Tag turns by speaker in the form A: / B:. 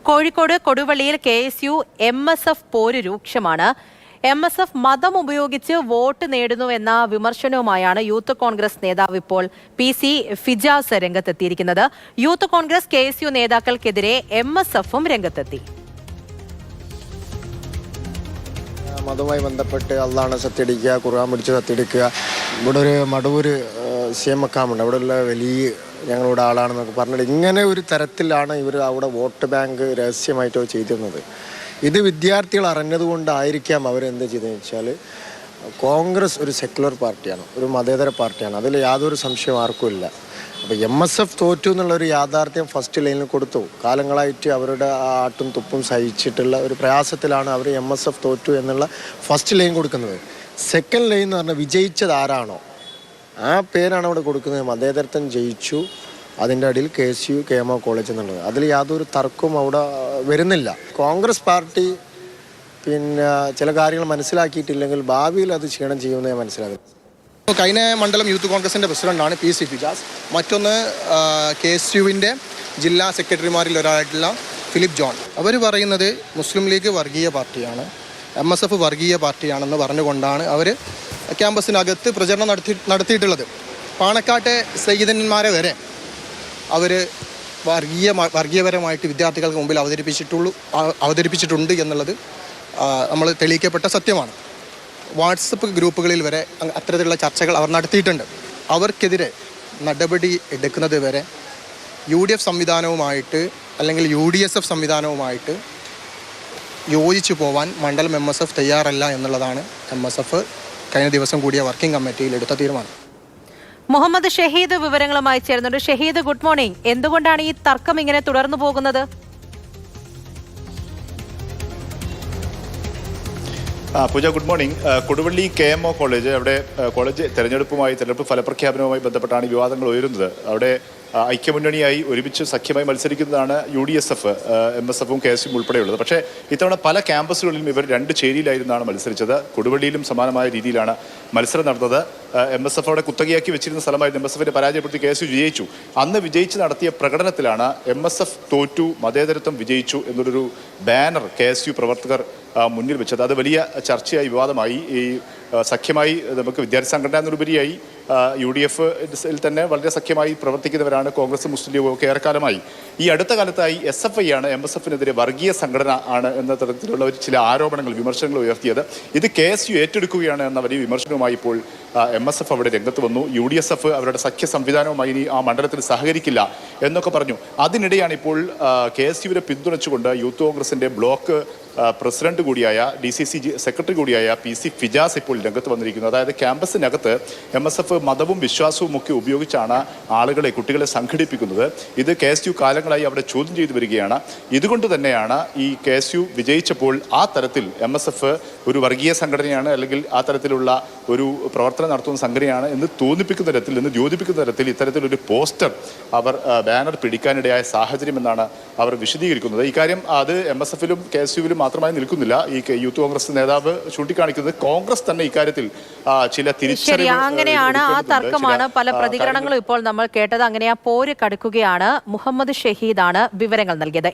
A: Kozhikode കൊടുവള്ളിയിൽ KSU MSF പോര് രൂക്ഷമാണ്. MSF മതം ഉപയോഗിച്ച് വോട്ട് നേടുന്നുവെന്ന വിമർശനവുമായാണ് യൂത്ത് കോൺഗ്രസ് നേതാവ് ഇപ്പോൾ PC ഫിജാസ് രംഗത്തെത്തിയിരിക്കുന്നത്. യൂത്ത് കോൺഗ്രസ് KSU നേതാക്കൾക്കെതിരെ MSFും രംഗത്തെത്തി.
B: മതവുമായി ബന്ധപ്പെട്ട് അള്ളാണ് സത്യടിക്കുക, ഖുർആൻ പിടിച്ച് സത്യടിക്കുക. ഇവിടെ ഒരു മടവൂര് CM അവിടെയുള്ള വലിയ ഞങ്ങളുടെ ആളാണെന്നൊക്കെ പറഞ്ഞിട്ട് ഇങ്ങനെ ഒരു തരത്തിലാണ് ഇവർ അവിടെ വോട്ട് ബാങ്ക് രഹസ്യമായിട്ടോ ചെയ്തിരുന്നത്. ഇത് വിദ്യാർത്ഥികൾ അറിഞ്ഞതുകൊണ്ടായിരിക്കാം അവരെന്ത് ചെയ്തതെന്ന് വെച്ചാൽ, കോൺഗ്രസ് ഒരു സെക്യുലർ പാർട്ടിയാണ്, ഒരു മതേതര പാർട്ടിയാണ്, അതിൽ യാതൊരു സംശയം ആർക്കും ഇല്ല. അപ്പോൾ MSF തോറ്റു എന്നുള്ളൊരു യാഥാർത്ഥ്യം ഫസ്റ്റ് ലൈനിൽ കൊടുത്തു. കാലങ്ങളായിട്ട് അവരുടെ ആട്ടും തുപ്പും സഹിച്ചിട്ടുള്ള ഒരു പ്രയാസത്തിലാണ് അവർ MSF തോറ്റു എന്നുള്ള ഫസ്റ്റ് ലൈൻ കൊടുക്കുന്നത്. സെക്കൻഡ് ലൈൻ എന്ന് പറഞ്ഞാൽ വിജയിച്ചത് ആരാണോ ആ പേരാണ് അവിടെ കൊടുക്കുന്നത്. മതേതരത്വം ജയിച്ചു, അതിൻ്റെ അടിയിൽ KSU KMO കോളേജ് എന്നുള്ളത്, അതിൽ യാതൊരു തർക്കവും അവിടെ വരുന്നില്ല. കോൺഗ്രസ് പാർട്ടി ചില കാര്യങ്ങൾ മനസ്സിലാക്കിയിട്ടില്ലെങ്കിൽ ഭാവിയിൽ അത് ക്ഷീണം ചെയ്യുമെന്ന് ഞാൻ മനസ്സിലാക്കുന്നു.
C: കഴിഞ്ഞ മണ്ഡലം യൂത്ത് കോൺഗ്രസിൻ്റെ പ്രസിഡന്റാണ് PC ഫിജാസ്. മറ്റൊന്ന് KSUവിൻ്റെ ജില്ലാ സെക്രട്ടറിമാരിൽ ഒരാളായിട്ടുള്ള ഫിലിപ്പ് ജോൺ. അവർ പറയുന്നത് മുസ്ലിം ലീഗ് വർഗീയ പാർട്ടിയാണ്, MSF വർഗീയ പാർട്ടിയാണെന്ന് പറഞ്ഞുകൊണ്ടാണ് അവർ ക്യാമ്പസിനകത്ത് പ്രചരണം നടത്തിയിട്ടുള്ളത്. പാണക്കാട്ടെ സയ്യിദന്മാരെ വരെ അവർ വർഗീയപരമായിട്ട് വിദ്യാർത്ഥികൾക്ക് മുമ്പിൽ അവതരിപ്പിച്ചിട്ടുണ്ട് എന്നുള്ളത് നമ്മൾ തെളിയിക്കപ്പെട്ട സത്യമാണ്. വാട്സപ്പ് ഗ്രൂപ്പുകളിൽ വരെ അത്തരത്തിലുള്ള ചർച്ചകൾ അവർ നടത്തിയിട്ടുണ്ട്. അവർക്കെതിരെ നടപടി എടുക്കുന്നത് വരെ UDF സംവിധാനവുമായിട്ട് അല്ലെങ്കിൽ UDSF സംവിധാനവുമായിട്ട് യോജിച്ചു പോവാൻ മണ്ഡലം MSF തയ്യാറല്ല എന്നുള്ളതാണ് MSF കഴിഞ്ഞ ദിവസം കൂടിയ വർക്കിംഗ് കമ്മിറ്റിയിൽ എടുത്ത തീരുമാനം.
A: മുഹമ്മദ് ഷഹീദ് വിവരങ്ങളുമായി ചേർന്നുണ്ട്. Shaheed, good morning. എന്തുകൊണ്ടാണ് ഈ തർക്കം ഇങ്ങനെ തുടർന്നു പോകുന്നത്?
D: Pooja, good morning. Koduvally KMO college, അവിടെ കോളേജ് തെരഞ്ഞെടുപ്പ് ഫലപ്രഖ്യാപനവുമായി ബന്ധപ്പെട്ടാണ് ഈ വിവാദങ്ങൾ ഉയരുന്നത്. അവിടെ ഐക്യമുന്നണിയായി ഒരുമിച്ച് സഖ്യമായി മത്സരിക്കുന്നതാണ് UDSF, MSFും KSUവും ഉൾപ്പെടെയുള്ളത്. പക്ഷേ ഇത്തവണ പല ക്യാമ്പസുകളിലും ഇവർ രണ്ട് ചേരിയിലായിരുന്നാണ് മത്സരിച്ചത്. കൊടുവള്ളിയിലും സമാനമായ രീതിയിലാണ് മത്സരം നടന്നത്. MSF അവിടെ കുത്തകയാക്കി വെച്ചിരുന്ന സ്ഥലമായിരുന്നു. MSFനെ പരാജയപ്പെടുത്തി KSU വിജയിച്ചു. അന്ന് വിജയിച്ച് നടത്തിയ പ്രകടനത്തിലാണ് MSF തോറ്റു, മതേതരത്വം വിജയിച്ചു എന്നൊരു ബാനർ KSU പ്രവർത്തകർ മുന്നിൽ വെച്ചത്. അത് വലിയ ചർച്ചയായി, വിവാദമായി. ഈ സഖ്യമായി നമുക്ക് വിദ്യാർത്ഥി സംഘടന എന്നതിലുപരിയായി UDFിൽ തന്നെ വളരെ സഖ്യമായി പ്രവർത്തിക്കുന്നവരാണ് കോൺഗ്രസ്, മുസ്ലിം ലീഗും ഒക്കെ ഏറെക്കാലമായി. ഈ അടുത്ത കാലത്തായി SFI ആണ് MSFനെതിരെ വർഗീയ സംഘടന ആണ് എന്ന തരത്തിലുള്ള ചില ആരോപണങ്ങൾ, വിമർശനങ്ങൾ ഉയർത്തിയത്. ഇത് KSU ഏറ്റെടുക്കുകയാണ് എന്ന വലിയ വിമർശനവുമായി ഇപ്പോൾ MSF അവിടെ രംഗത്ത് വന്നു. UDSF അവരുടെ സഖ്യ സംവിധാനവുമായി ഇനി ആ മണ്ഡലത്തിൽ സഹകരിക്കില്ല എന്നൊക്കെ പറഞ്ഞു. അതിനിടെയാണ് ഇപ്പോൾ KSUവിനെ പിന്തുണച്ചുകൊണ്ട് യൂത്ത് കോൺഗ്രസിൻ്റെ ബ്ലോക്ക് പ്രസിഡന്റ് കൂടിയായ DCC സെക്രട്ടറി കൂടിയായ PC ഫിജാസ് ഇപ്പോൾ രംഗത്ത് വന്നിരിക്കുന്നത്. അതായത് ക്യാമ്പസിനകത്ത് MSF മതവും വിശ്വാസവും ഒക്കെ ഉപയോഗിച്ചാണ് ആളുകളെ, കുട്ടികളെ സംഘടിപ്പിക്കുന്നത്. ഇത് KSU കാലങ്ങളായി അവിടെ ചോദ്യം ചെയ്തു വരികയാണ്. ഇതുകൊണ്ട് തന്നെയാണ് ഈ KSU വിജയിച്ചപ്പോൾ ആ തരത്തിൽ MSF ഒരു വർഗീയ സംഘടനയാണ്, അല്ലെങ്കിൽ ആ തരത്തിലുള്ള ഒരു പ്രവർത്തനം നടത്തുന്ന സംഘടനയാണ് എന്ന് തോന്നിപ്പിക്കുന്ന തരത്തിൽ, എന്ന് ദ്യോതിപ്പിക്കുന്ന തരത്തിൽ ഇത്തരത്തിലൊരു പോസ്റ്റർ അവർ ബാനർ പിടിക്കാനിടയായ സാഹചര്യം എന്നാണ് അവർ വിശദീകരിക്കുന്നത്. ഇക്കാര്യം അത് MSFലും KSUവിലും മാത്രമായി നിൽക്കുന്നില്ല. ഈ യൂത്ത് കോൺഗ്രസ് നേതാവ് ചൂണ്ടിക്കാണിക്കുന്നത് കോൺഗ്രസ് തന്നെ ഇക്കാര്യത്തിൽ ചില തിരിച്ചറിവ്.
A: അങ്ങനെയാണ്, ആ തർക്കമാണ് പല പ്രതികരണങ്ങളും ഇപ്പോൾ നമ്മൾ കേട്ടത്. അങ്ങനെ ആ പോര് കടുക്കുകയാണ്. മുഹമ്മദ് ഷഹീദാണ് വിവരങ്ങൾ നൽകിയത്.